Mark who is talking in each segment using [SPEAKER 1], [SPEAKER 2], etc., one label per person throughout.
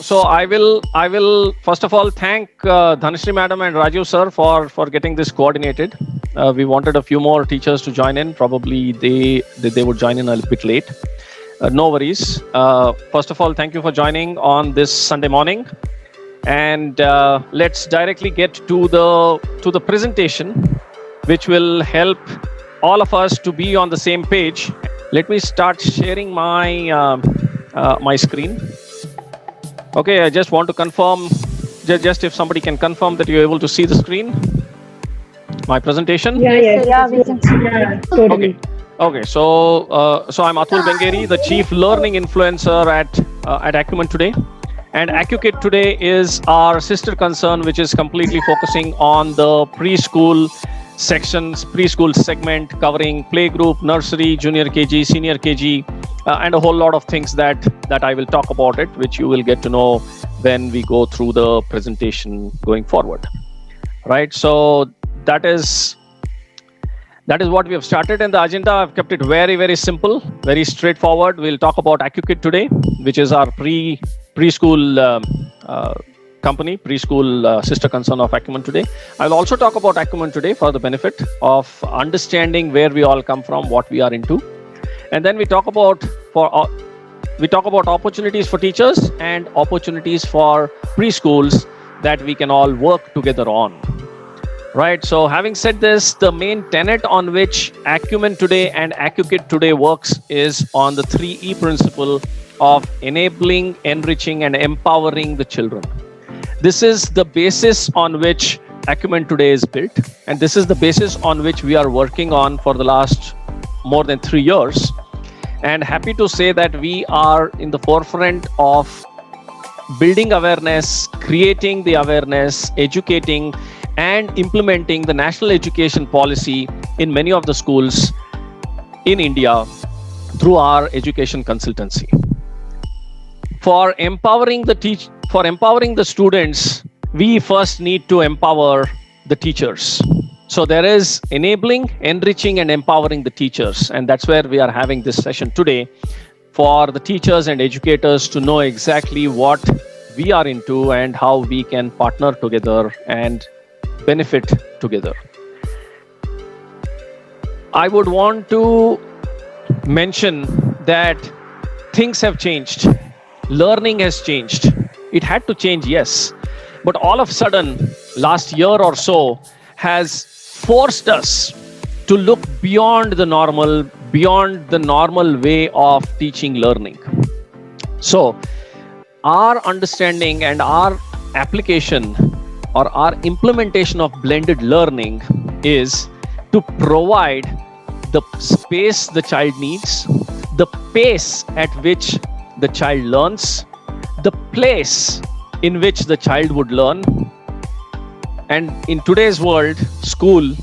[SPEAKER 1] so I will first of all thank Dhanashree madam and Rajiv sir for getting this coordinated. We wanted a few more teachers to join in. Probably they would join in a bit late. No worries. First of all, thank you for joining on this Sunday morning. And let's directly get to the presentation, which will help all of us to be on the same page. Let me start sharing my my screen. Okay, I just want to confirm, just if somebody can confirm that you're able to see the screen, my presentation.
[SPEAKER 2] Yeah, we can see.
[SPEAKER 3] Yeah, totally.
[SPEAKER 1] Okay. So I'm Atul Bengeri, the Chief Learning Influencer at Acumen Today. And AcuKid Today is our sister concern, which is completely focusing on the preschool sections, preschool segment, covering playgroup, nursery, junior KG, senior KG, and a whole lot of things that I will talk about it, which you will get to know when we go through the presentation going forward. Right. So that is what we have started in the agenda. I've kept it very, very simple, very straightforward. We'll talk about AcuKid Today, which is our preschool company, preschool sister concern of Acumen Today. I'll also talk about Acumen Today for the benefit of understanding where we all come from, what we are into. And then we talk about opportunities for teachers and opportunities for preschools that we can all work together on. Right. So having said this, the main tenet on which Acumen Today and AcuKid Today works is on the 3E principle of enabling, enriching, and empowering the children. This is the basis on which Acumen Today is built, and this is the basis on which we are working on for the last more than 3 years. And happy to say that we are in the forefront of building awareness, creating the awareness, educating, and implementing the national education policy in many of the schools in India through our education consultancy. For empowering the students, we first need to empower the teachers. So there is enabling, enriching, and empowering the teachers. And that's where we are having this session today, for the teachers and educators to know exactly what we are into and how we can partner together and benefit together. I would want to mention that things have changed. Learning has changed. It had to change, yes. But all of a sudden, last year or so has forced us to look beyond the normal way of teaching learning. So our understanding and our application or our implementation of blended learning is to provide the space the child needs, the pace at which the child learns, the place in which the child would learn. And in today's world, school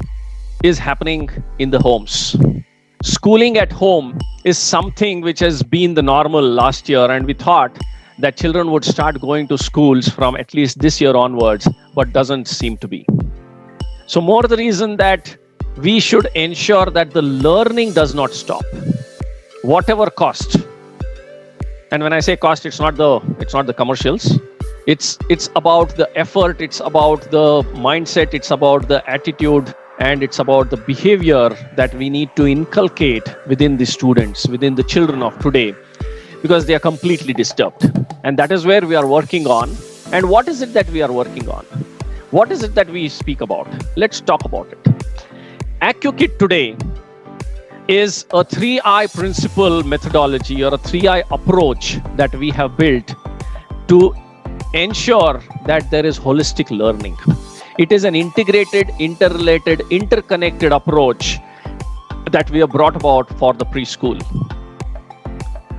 [SPEAKER 1] is happening in the homes. Schooling at home is something which has been the normal last year, and we thought that children would start going to schools from at least this year onwards, but doesn't seem to be. So more the reason that we should ensure that the learning does not stop, whatever cost. And when I say cost, it's not the commercials. It's about the effort, it's about the mindset, it's about the attitude, and it's about the behavior that we need to inculcate within the students, within the children of today, because they are completely disturbed. And that is where we are working on. And what is it that we are working on? What is it that we speak about? Let's talk about it. AcuKid Today is a 3I principle methodology or a 3I approach that we have built to ensure that there is holistic learning. It is an integrated, interrelated, interconnected approach that we have brought about for the preschool.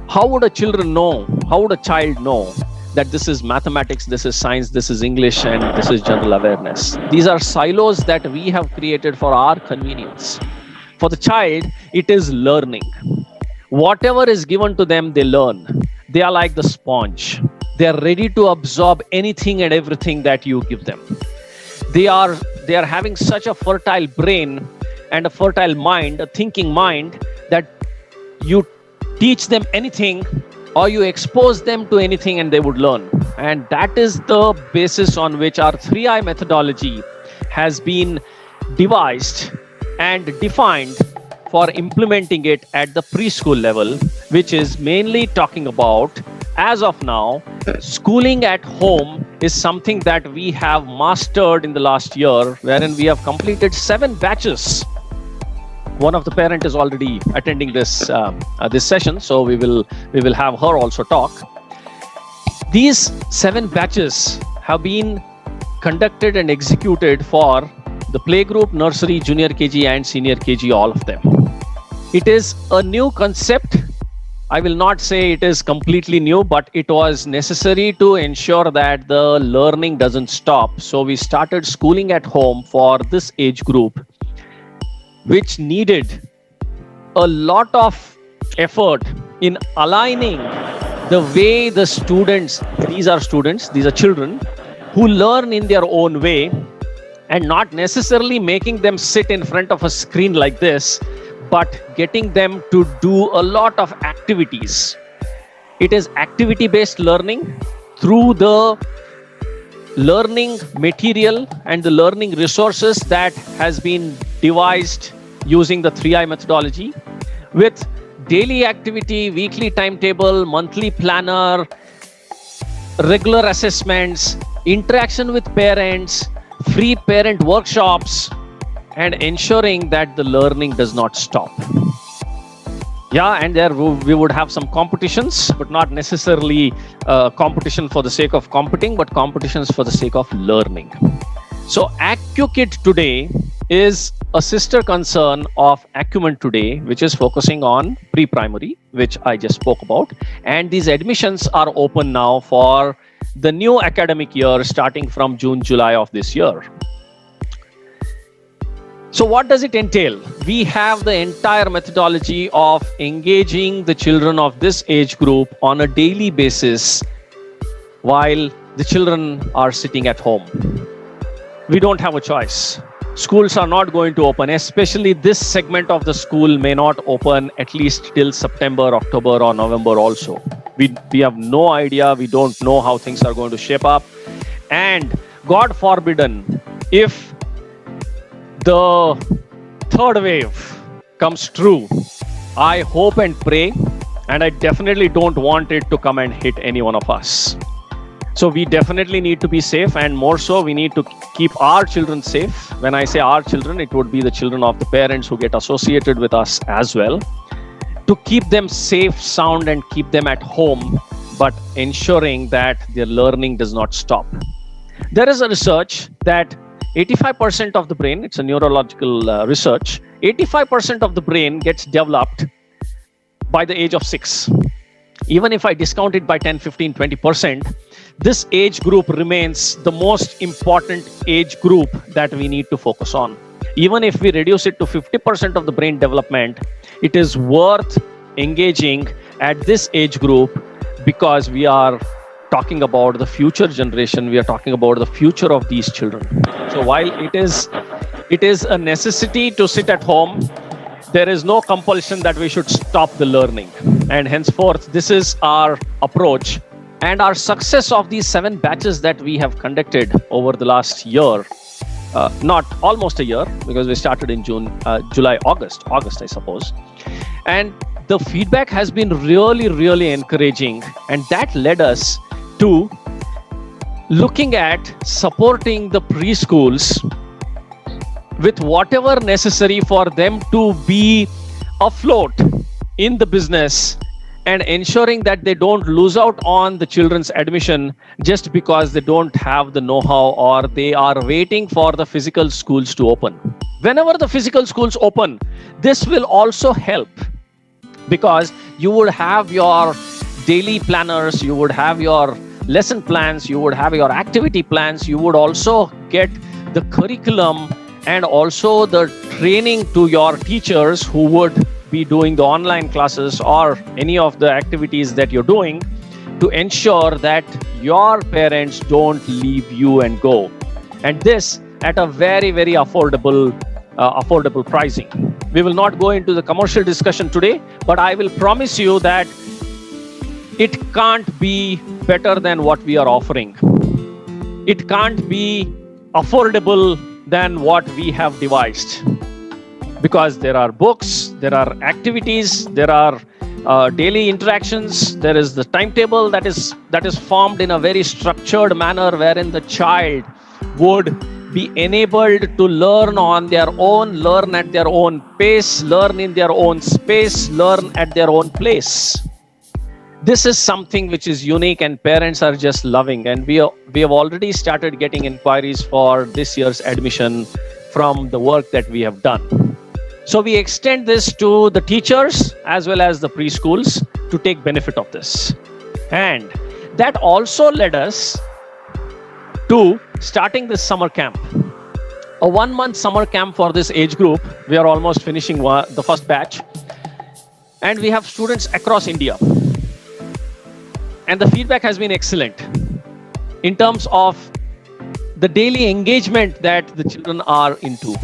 [SPEAKER 1] How would a child know that this is mathematics, this is science, this is English, and this is general awareness? These are silos that we have created for our convenience. For the child, it is learning. Whatever is given to them, they learn. They are like the sponge. They are ready to absorb anything and everything that you give them. They are having such a fertile brain and a fertile mind, a thinking mind, that you teach them anything or you expose them to anything and they would learn. And that is the basis on which our 3I methodology has been devised and defined for implementing it at the preschool level, which is mainly talking about, as of now, schooling at home is something that we have mastered in the last year, wherein we have completed 7 batches. One of the parent is already attending this session, so we will have her also talk. These 7 batches have been conducted and executed for the playgroup, nursery, junior KG and senior KG, all of them. It is a new concept. I will not say it is completely new, but it was necessary to ensure that the learning doesn't stop. So we started schooling at home for this age group, which needed a lot of effort in aligning the way the students, these are children who learn in their own way, and not necessarily making them sit in front of a screen like this, but getting them to do a lot of activities. It is activity-based learning through the learning material and the learning resources that has been devised using the 3I methodology, with daily activity, weekly timetable, monthly planner, regular assessments, interaction with parents, free parent workshops, and ensuring that the learning does not stop. Yeah, and there we would have some competitions, but not necessarily competition for the sake of competing, but competitions for the sake of learning. So AccuKid today is a sister concern of Acumen Today, which is focusing on pre-primary, which I just spoke about. And these admissions are open now for the new academic year starting from June, July of this year. So what does it entail? We have the entire methodology of engaging the children of this age group on a daily basis while the children are sitting at home. We don't have a choice. Schools are not going to open, especially this segment of the school may not open at least till September, October or November also. We have no idea. We don't know how things are going to shape up. And God forbidden, if the third wave comes true, I hope and pray, and I definitely don't want it to come and hit any one of us. So we definitely need to be safe, and more so we need to keep our children safe. When I say our children, it would be the children of the parents who get associated with us as well, to keep them safe, sound, and keep them at home, but ensuring that their learning does not stop. There is a research that 85% of the brain, it's a neurological research, 85% of the brain gets developed by the age of 6. Even if I discount it by 10, 15, 20%, this age group remains the most important age group that we need to focus on. Even if we reduce it to 50% of the brain development, it is worth engaging at this age group, because we are talking about the future generation. We are talking about the future of these children. So while it is a necessity to sit at home, there is no compulsion that we should stop the learning. And henceforth, this is our approach. And our success of these 7 batches that we have conducted over the last year, not almost a year, because we started in August, I suppose. And the feedback has been really, really encouraging. And that led us to looking at supporting the preschools with whatever necessary for them to be afloat in the business, and ensuring that they don't lose out on the children's admission just because they don't have the know-how or they are waiting for the physical schools to open. Whenever the physical schools open, this will also help, because you would have your daily planners, you would have your lesson plans, you would have your activity plans, you would also get the curriculum and also the training to your teachers who would be doing the online classes or any of the activities that you're doing, to ensure that your parents don't leave you and go. And this at a very, very affordable pricing. We will not go into the commercial discussion today, but I will promise you that It can't be better than what we are offering. It can't be affordable than what we have devised. Because there are books, there are activities, there are daily interactions, there is the timetable that is formed in a very structured manner wherein the child would be enabled to learn on their own, learn at their own pace, learn in their own space, learn at their own place. This is something which is unique and parents are just loving, and we have already started getting inquiries for this year's admission from the work that we have done. So we extend this to the teachers as well as the preschools to take benefit of this. And that also led us to starting this summer camp. A 1-month summer camp for this age group. We are almost finishing the first batch. And we have students across India. And the feedback has been excellent in terms of the daily engagement that the children are into,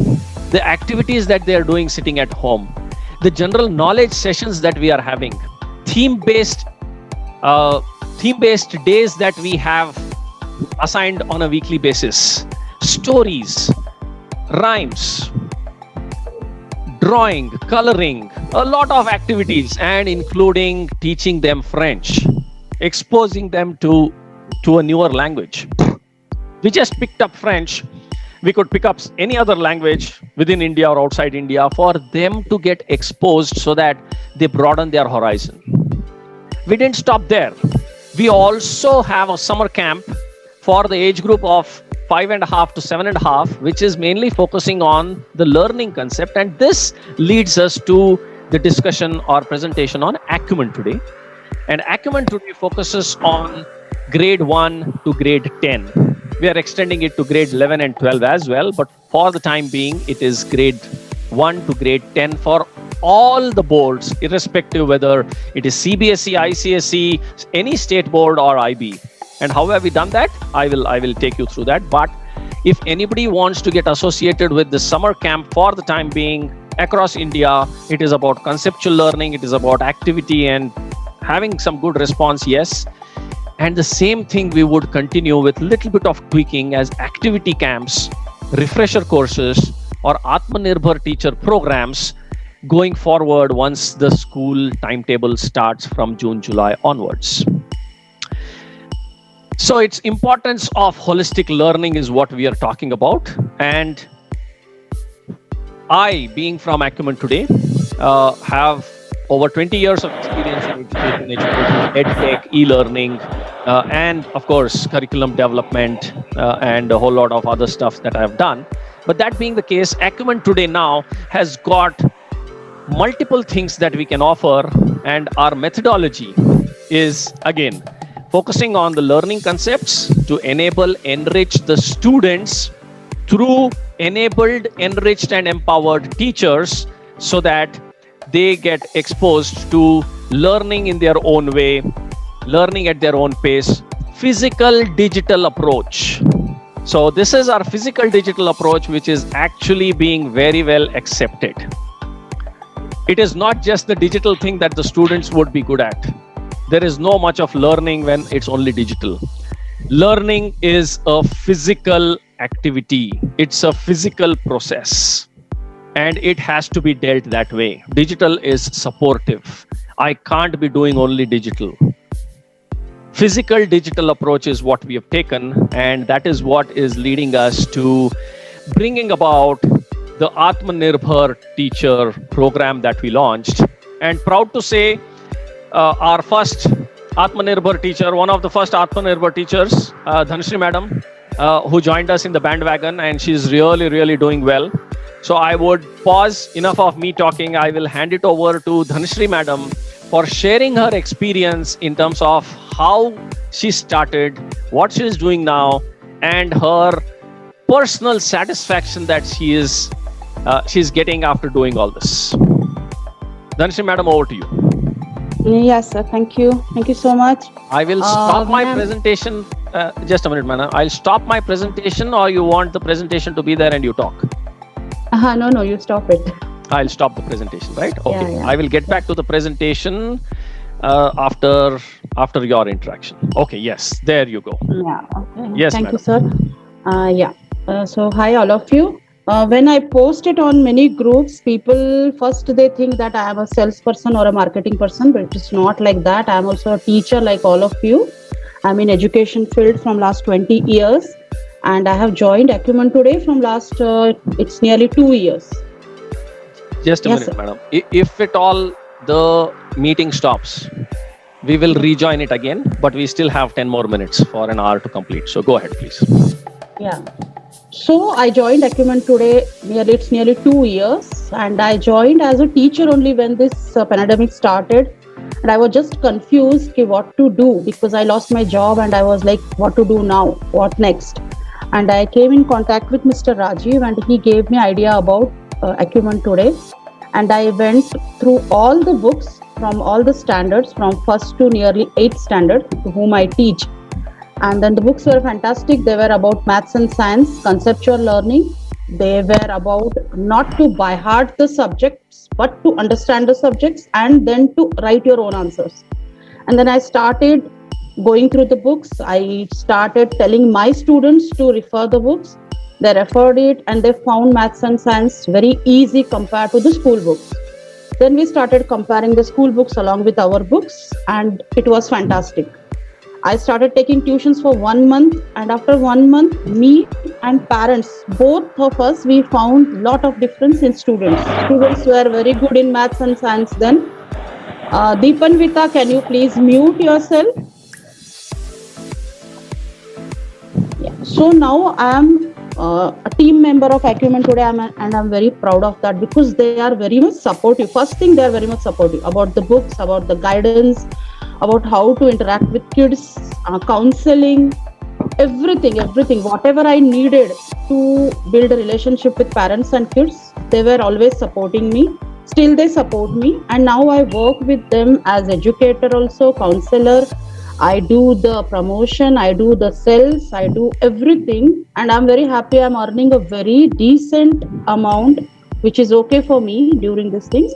[SPEAKER 1] the activities that they are doing sitting at home, the general knowledge sessions that we are having, theme-based days that we have assigned on a weekly basis, stories, rhymes, drawing, coloring, a lot of activities, and including teaching them French, exposing them to a newer language. We just picked up French. We could pick up any other language within India or outside India for them to get exposed so that they broaden their horizon. We didn't stop there. We also have a summer camp for the age group of 5.5 to 7.5, which is mainly focusing on the learning concept. And this leads us to the discussion or presentation on Acumen today. And Acumen today focuses on grade 1 to grade 10. We are extending it to grade 11 and 12 as well, but for the time being, it is grade 1 to grade 10 for all the boards, irrespective whether it is CBSE, ICSE, any state board or IB. And how have we done that? I will take you through that. But if anybody wants to get associated with the summer camp for the time being across India, it is about conceptual learning, it is about activity and having some good response, yes. And the same thing we would continue with little bit of tweaking as activity camps, refresher courses, or Atmanirbhar teacher programs going forward once the school timetable starts from June, July onwards. So its importance of holistic learning is what we are talking about. And I, being from Acumen today, have over 20 years of experience in education, edtech, e-learning, and of course, curriculum development, and a whole lot of other stuff that I've done. But that being the case, Acumen today now has got multiple things that we can offer, and our methodology is, again, focusing on the learning concepts to enable, enrich the students through enabled, enriched, and empowered teachers so that they get exposed to learning in their own way, learning at their own pace, physical digital approach. So this is our physical digital approach, which is actually being very well accepted. It is not just the digital thing that the students would be good at. There is no much of learning when it's only digital. Learning is a physical activity. It's a physical process. And it has to be dealt that way. Digital is supportive. I can't be doing only digital. Physical digital approach is what we have taken, and that is what is leading us to bringing about the Atmanirbhar teacher program that we launched. And proud to say, our first Atmanirbhar teacher, one of the first Atmanirbhar teachers, Dhanashree madam, who joined us in the bandwagon, and she's really doing well. So I would pause, enough of me talking. I will hand it over to Dhanashree madam for sharing her experience in terms of how she started, what she is doing now, and her personal satisfaction that she's getting after doing all this. Dhanashree madam, over to you.
[SPEAKER 2] Yes, sir. Thank you. Thank you so much.
[SPEAKER 1] I will stop my presentation. Just a minute, madam. I'll stop my presentation, or you want the presentation to be there and you talk?
[SPEAKER 2] No, you stop it.
[SPEAKER 1] I'll stop the presentation, right? Okay.
[SPEAKER 2] Yeah.
[SPEAKER 1] I will get back to the presentation after your interaction. Okay, yes, there you go.
[SPEAKER 2] Yeah. Okay.
[SPEAKER 1] Yes,
[SPEAKER 2] Thank
[SPEAKER 1] madam.
[SPEAKER 2] you, sir. Yeah. So hi, all of you. When I post it on many groups, people first they think that I am a salesperson or a marketing person, but it's not like that. I am also a teacher, like all of you. I'm in education field from last 20 years, and I have joined Acumen today from last. It's nearly 2 years.
[SPEAKER 1] Just a
[SPEAKER 2] Yes,
[SPEAKER 1] minute,
[SPEAKER 2] sir.
[SPEAKER 1] madam. If at all the meeting stops, we will rejoin it again, but we still have 10 more minutes for an hour to complete. So go ahead, please.
[SPEAKER 2] Yeah. So I joined Acumen today. It's nearly 2 years, and I joined as a teacher only when this pandemic started. And I was just confused what to do because I lost my job, and I was like, what to do now? What next? And I came in contact with Mr. Rajiv, and he gave me idea about Acumen today. And I went through all the books from all the standards, from first to nearly 8th standard, to whom I teach. And then the books were fantastic. They were about maths and science, conceptual learning. They were about not to by heart the subjects, but to understand the subjects and then to write your own answers. And then I started going through the books. I started telling my students to refer the books. They referred it and they found maths and science very easy compared to the school books. Then we started comparing the school books along with our books, and it was fantastic. I started taking tuitions for 1 month, and after 1 month, me and parents, both of us, we found lot of difference in students. Students were very good in maths and science then. Deepanvita, can you please mute yourself? Yeah. So now I am a team member of Acumen today, and I'm very proud of that because they are very much supportive. First thing, they are very much supportive about the books, about the guidance, about how to interact with kids, counseling, everything, whatever I needed to build a relationship with parents and kids, they were always supporting me. Still they support me, and now I work with them as educator also, counselor. I do the promotion, I do the sales, I do everything, and I'm very happy. I'm earning a very decent amount, which is okay for me during these things.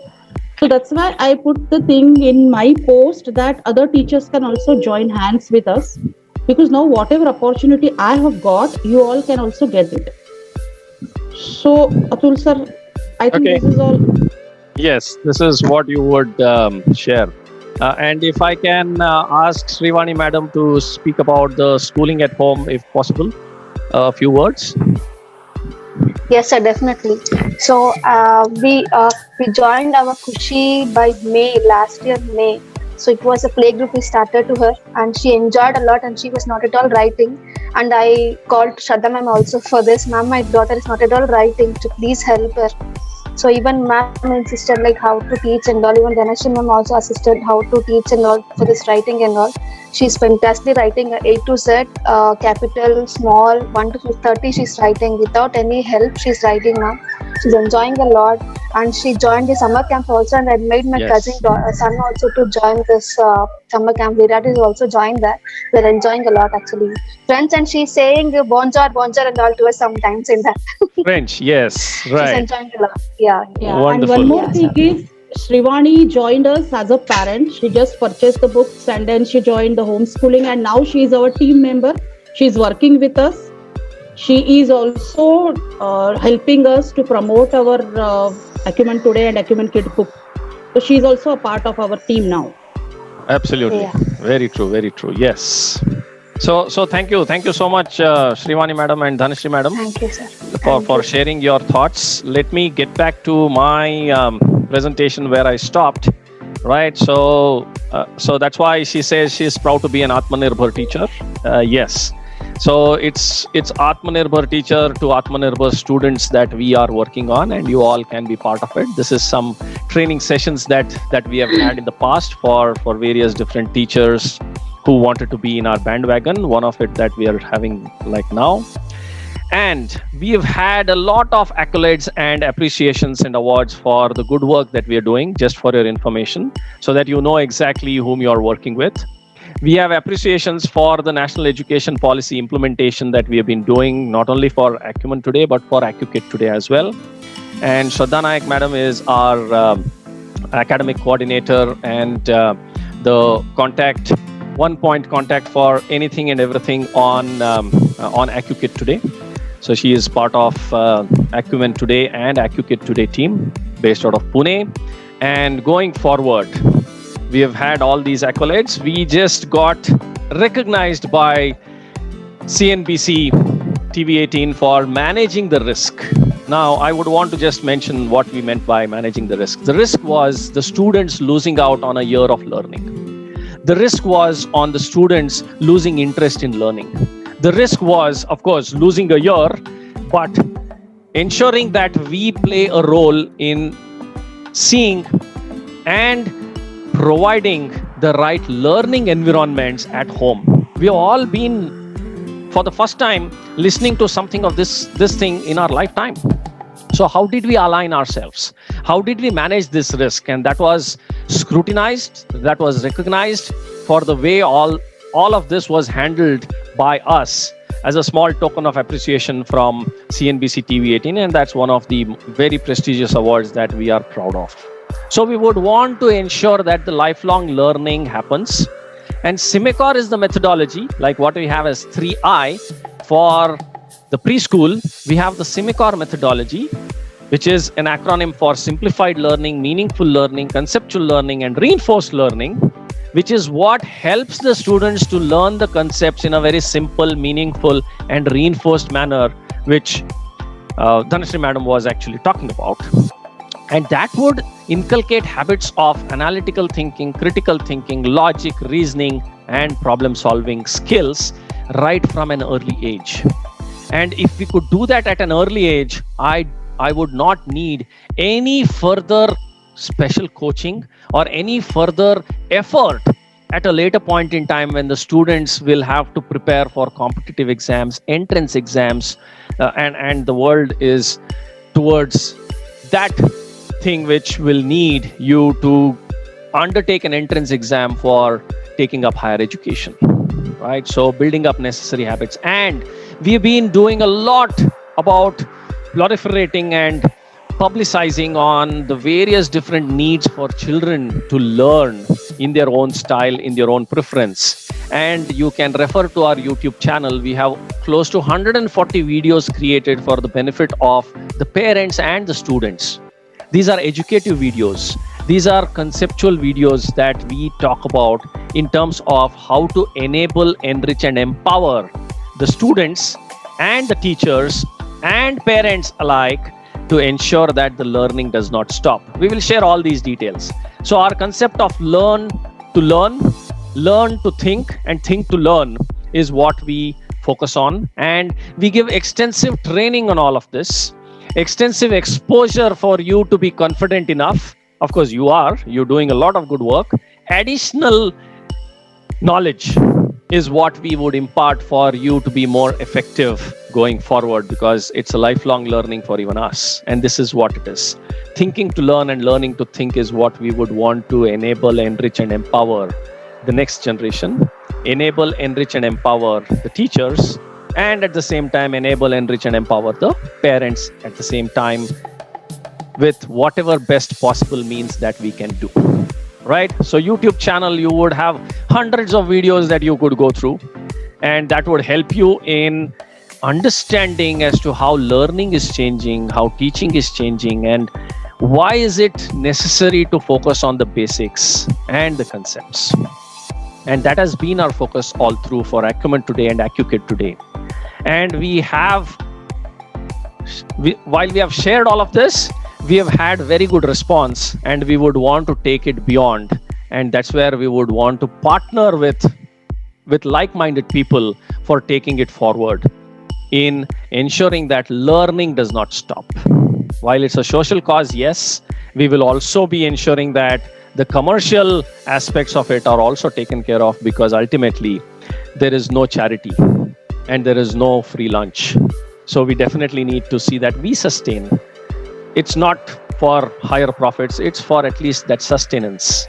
[SPEAKER 2] So that's why I put the thing in my post that other teachers can also join hands with us, because now whatever opportunity I have got, you all can also get it. So Atul sir, I think
[SPEAKER 1] Okay.
[SPEAKER 2] this is all.
[SPEAKER 1] Yes, this is what you would share. And if I can ask Srivani madam to speak about the schooling at home, if possible, a few words.
[SPEAKER 3] Yes, sir, definitely. So we joined our Kushi by last year May. So it was a play group we started to her, and she enjoyed a lot, and she was not at all writing. And I called Shraddha ma'am also for this. Ma'am, my daughter is not at all writing. To please help her. So even ma'am insisted like how to teach and all. Even Dhanashree ma'am also assisted how to teach and all for this writing and all. She's fantastic writing A to Z, capital, small, 1 to 30 she's writing without any help. She's writing now. She's enjoying a lot, and she joined the summer camp also, and I made my
[SPEAKER 1] Yes.
[SPEAKER 3] cousin son also to join this summer camp. Virat is also joined that. They're enjoying a lot actually. Friends, and she's saying bonjour and all to us sometimes in that.
[SPEAKER 1] French, yes,
[SPEAKER 3] She's
[SPEAKER 1] right.
[SPEAKER 3] enjoying a lot. Yeah.
[SPEAKER 2] Yeah,
[SPEAKER 1] Wonderful.
[SPEAKER 2] and one more thing is Srivani joined us as a parent. She just purchased the books and then she joined the homeschooling, and now she is our team member. She's working with us. She is also helping us to promote our Acumen Today and Acumen Kid book. So she's also a part of our team now.
[SPEAKER 1] Absolutely.
[SPEAKER 3] Yeah.
[SPEAKER 1] Very true, very true. Yes. So thank you so much, Srivani madam and Dhanashree madam,
[SPEAKER 3] Thank you, sir.
[SPEAKER 1] for sharing your thoughts. Let me get back to my presentation where I stopped. Right. So that's why she says she's proud to be an Atmanirbhar teacher. Yes. So it's Atmanirbhar teacher to Atmanirbhar students that we are working on, and you all can be part of it. This is some training sessions that we have had in the past for various different teachers who wanted to be in our bandwagon. One of it that we are having like now. And we have had a lot of accolades and appreciations and awards for the good work that we are doing, just for your information, so that you know exactly whom you are working with. We have appreciations for the national education policy implementation that we have been doing, not only for Acumen Today, but for AcuKid Today as well. And Shraddha Nayak madam is our academic coordinator, and the contact, one point contact for anything and everything on AccuKit Today. So she is part of Acumen Today and AccuKit Today team based out of Pune. And going forward, we have had all these accolades. We just got recognized by CNBC TV18 for managing the risk. Now, I would want to just mention what we meant by managing the risk. The risk was the students losing out on a year of learning. The risk was on the students losing interest in learning. The risk was, of course, losing a year, but ensuring that we play a role in seeing and providing the right learning environments at home. We have all been, for the first time, listening to something of this thing in our lifetime. So how did we align ourselves? How did we manage this risk? And that was scrutinized, that was recognized for the way all of this was handled by us as a small token of appreciation from CNBC TV18. And that's one of the very prestigious awards that we are proud of. So we would want to ensure that the lifelong learning happens. And SIMICOR is the methodology, like what we have as 3I for the preschool. We have the SIMICOR methodology, which is an acronym for simplified learning, meaningful learning, conceptual learning, and reinforced learning, which is what helps the students to learn the concepts in a very simple, meaningful, and reinforced manner, which Dhanashree Madam was actually talking about. And that would inculcate habits of analytical thinking, critical thinking, logic, reasoning, and problem-solving skills right from an early age. And if we could do that at an early age, I would not need any further special coaching or any further effort at a later point in time when the students will have to prepare for competitive exams, entrance exams, and the world is towards that thing which will need you to undertake an entrance exam for taking up higher education, right? So building up necessary habits. And we've been doing a lot about proliferating and publicizing on the various different needs for children to learn in their own style, in their own preference. And you can refer to our YouTube channel. We have close to 140 videos created for the benefit of the parents and the students. These are educative videos. These are conceptual videos that we talk about in terms of how to enable, enrich, and empower the students and the teachers and parents alike to ensure that the learning does not stop. We will share all these details. So our concept of learn to think, and think to learn is what we focus on. And we give extensive training on all of this, extensive exposure for you to be confident enough. Of course, you're doing a lot of good work. Additional knowledge is what we would impart for you to be more effective going forward, because it's a lifelong learning for even us. And this is what it is. Thinking to learn and learning to think is what we would want to enable, enrich, and empower the next generation. Enable, enrich, and empower the teachers, and at the same time enable, enrich, and empower the parents at the same time with whatever best possible means that we can do. Right? So YouTube channel, you would have hundreds of videos that you could go through, and that would help you in understanding as to how learning is changing, how teaching is changing, and why is it necessary to focus on the basics and the concepts. And that has been our focus all through for Acumen Today and AccuKit Today. And while we have shared all of this, we have had very good response, and we would want to take it beyond. And that's where we would want to partner with like-minded people for taking it forward in ensuring that learning does not stop. While it's a social cause, yes, we will also be ensuring that the commercial aspects of it are also taken care of, because ultimately there is no charity and there is no free lunch. So we definitely need to see that we sustain. It's not for higher profits, it's for at least that sustenance